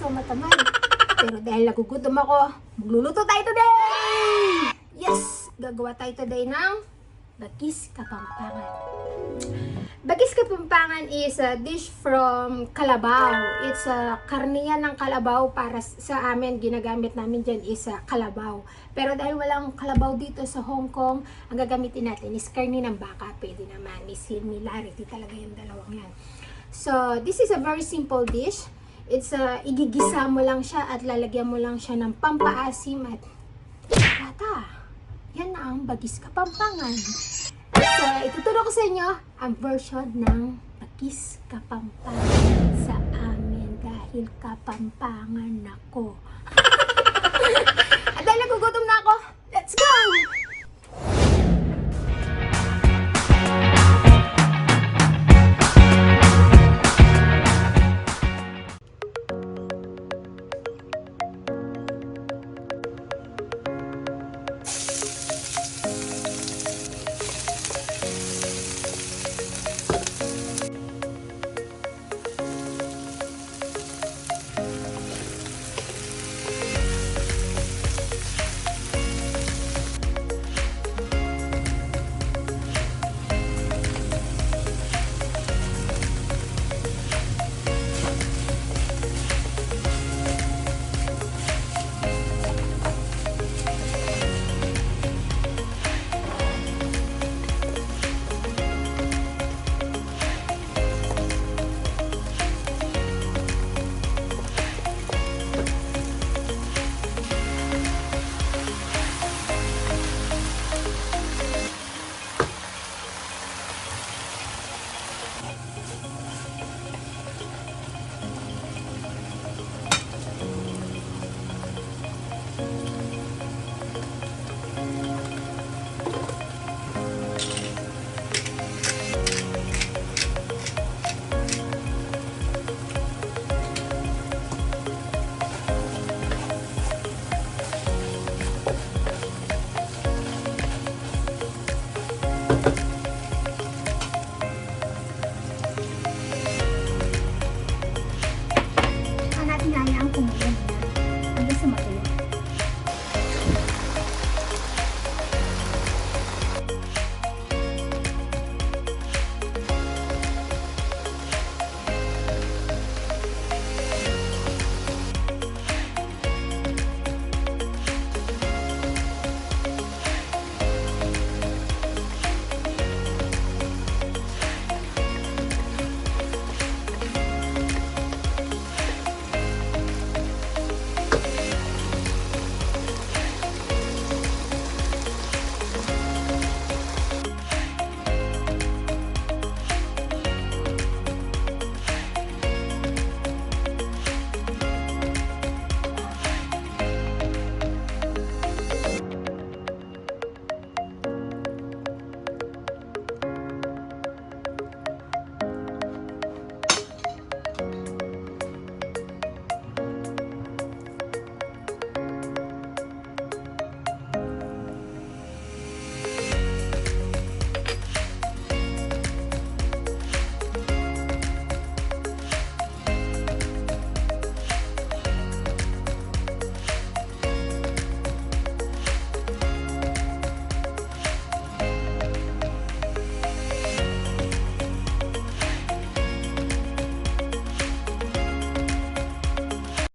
so matamad. Pero dahil nagugutom ako, magluluto tayo today! Yes! Gagawa tayo today ng Bagis Kapampangan. Bagis Kapampangan is a dish from kalabaw. It's a karne yan ng kalabaw. Para sa amin, ginagamit namin dyan is kalabaw. Pero dahil walang kalabaw dito sa Hong Kong, ang gagamitin natin is karne ng baka. Pwede naman. May similarity talaga yung dalawang yan. So, this is a very simple dish. It's igigisa mo lang siya at lalagyan mo lang siya ng pampaasim at bata. Yan na ang Bagis Kapampangan. So, ituturo ko sa inyo ang version ng Bagis Kapampangan sa amin dahil kapampangan ako. At dahil nagugutom na ako, let's go!